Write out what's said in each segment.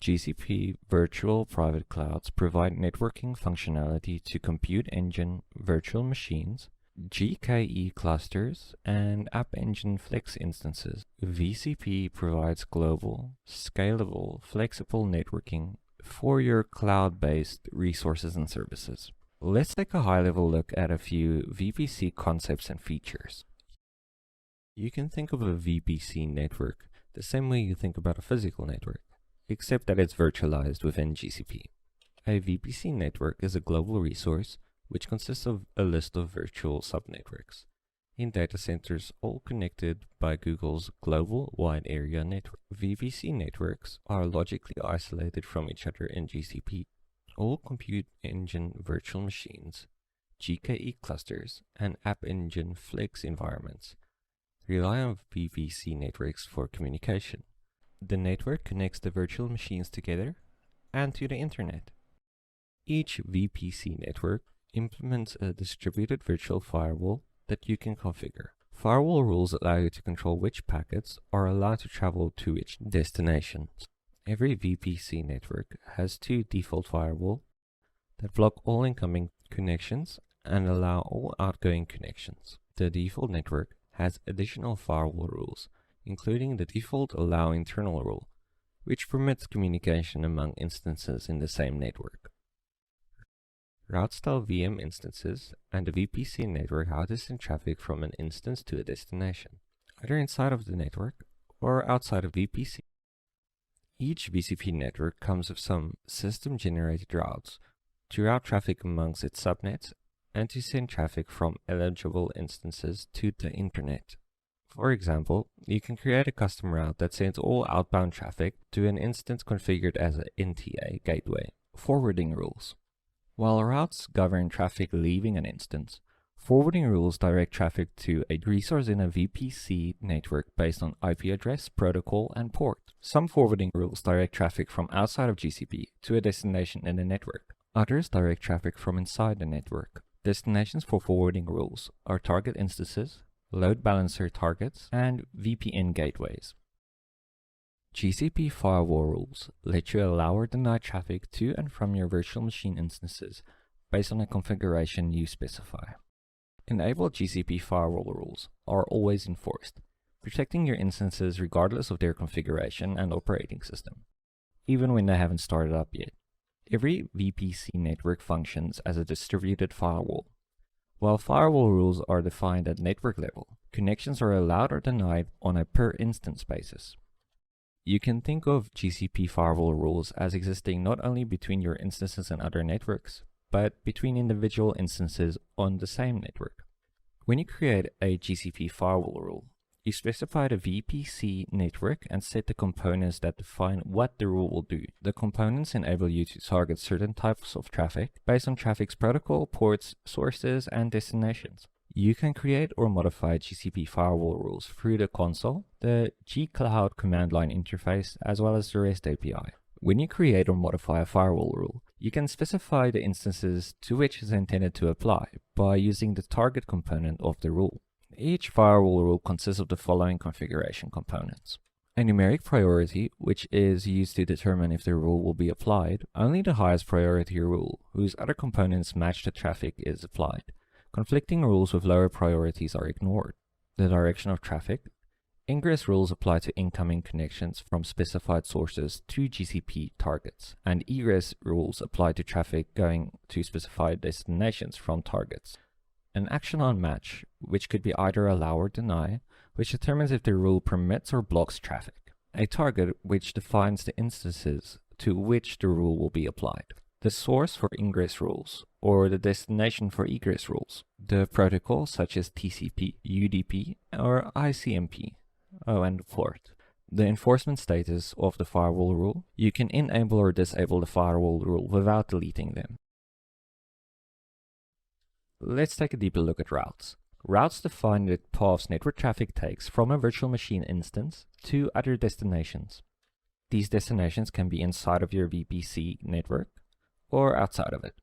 GCP virtual private clouds provide networking functionality to compute engine virtual machines, GKE clusters, and App Engine Flex instances. VCP provides global, scalable, flexible networking for your cloud-based resources and services. Let's take a high-level look at a few VPC concepts and features. You can think of a VPC network the same way you think about a physical network, except that it's virtualized within GCP. A VPC network is a global resource which consists of a list of virtual subnetworks in data centers, all connected by Google's Global Wide Area Network. VPC networks are logically isolated from each other in GCP. All compute engine virtual machines, GKE clusters, and App Engine Flex environments rely on VPC networks for communication. The network connects the virtual machines together and to the internet. Each VPC network implements a distributed virtual firewall that you can configure. Firewall rules allow you to control which packets are allowed to travel to which destinations. Every VPC network has two default firewalls that block all incoming connections and allow all outgoing connections. The default network has additional firewall rules, including the default allow internal rule, which permits communication among instances in the same network. Route-style VM instances and the VPC network how to send traffic from an instance to a destination, either inside of the network or outside of VPC. Each VCP network comes with some system-generated routes to route traffic amongst its subnets and to send traffic from eligible instances to the internet. For example, you can create a custom route that sends all outbound traffic to an instance configured as an NTA gateway. Forwarding rules. While routes govern traffic leaving an instance, forwarding rules direct traffic to a resource in a VPC network based on IP address, protocol, and port. Some forwarding rules direct traffic from outside of GCP to a destination in the network. Others direct traffic from inside the network. Destinations for forwarding rules are target instances, load balancer targets, and VPN gateways. GCP firewall rules let you allow or deny traffic to and from your virtual machine instances based on a configuration you specify. Enabled GCP firewall rules are always enforced, protecting your instances regardless of their configuration and operating system, even when they haven't started up yet. Every VPC network functions as a distributed firewall. While firewall rules are defined at network level, connections are allowed or denied on a per instance basis. You can think of GCP firewall rules as existing not only between your instances and other networks, but between individual instances on the same network. When you create a GCP firewall rule, you specify the VPC network and set the components that define what the rule will do. The components enable you to target certain types of traffic based on traffic's protocol, ports, sources, and destinations. You can create or modify GCP firewall rules through the console, the gcloud command line interface, as well as the REST API. When you create or modify a firewall rule, you can specify the instances to which it's intended to apply by using the target component of the rule. Each firewall rule consists of the following configuration components. A numeric priority, which is used to determine if the rule will be applied. Only the highest priority rule, whose other components match the traffic, is applied. Conflicting rules with lower priorities are ignored. The direction of traffic. Ingress rules apply to incoming connections from specified sources to GCP targets, and egress rules apply to traffic going to specified destinations from targets. An action on match, which could be either allow or deny, which determines if the rule permits or blocks traffic. A target, which defines the instances to which the rule will be applied. The source for ingress rules, or the destination for egress rules. The protocol, such as TCP, UDP, or ICMP. And the port. The enforcement status of the firewall rule. You can enable or disable the firewall rule without deleting them. Let's take a deeper look at routes. Routes define the paths network traffic takes from a virtual machine instance to other destinations. These destinations can be inside of your VPC network or outside of it.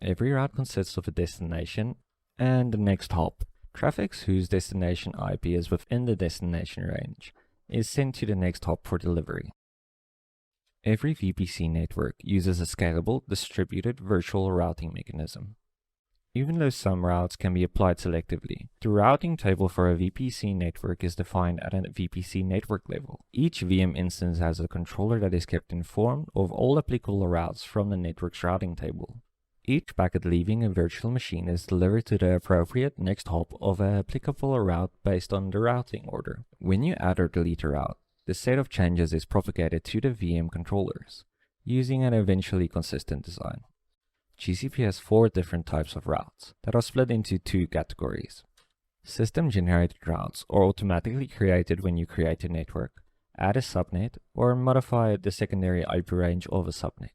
Every route consists of a destination and the next hop. Traffic whose destination IP is within the destination range is sent to the next hop for delivery. Every VPC network uses a scalable, distributed virtual routing mechanism. Even though some routes can be applied selectively, the routing table for a VPC network is defined at a VPC network level. Each VM instance has a controller that is kept informed of all applicable routes from the network's routing table. Each packet leaving a virtual machine is delivered to the appropriate next hop of an applicable route based on the routing order. When you add or delete a route, the set of changes is propagated to the VM controllers, using an eventually consistent design. GCP has 4 different types of routes that are split into 2 categories. System-generated routes are automatically created when you create a network, add a subnet, or modify the secondary IP range of a subnet.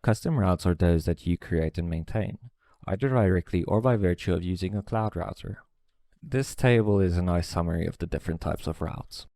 Custom routes are those that you create and maintain, either directly or by virtue of using a cloud router. This table is a nice summary of the different types of routes.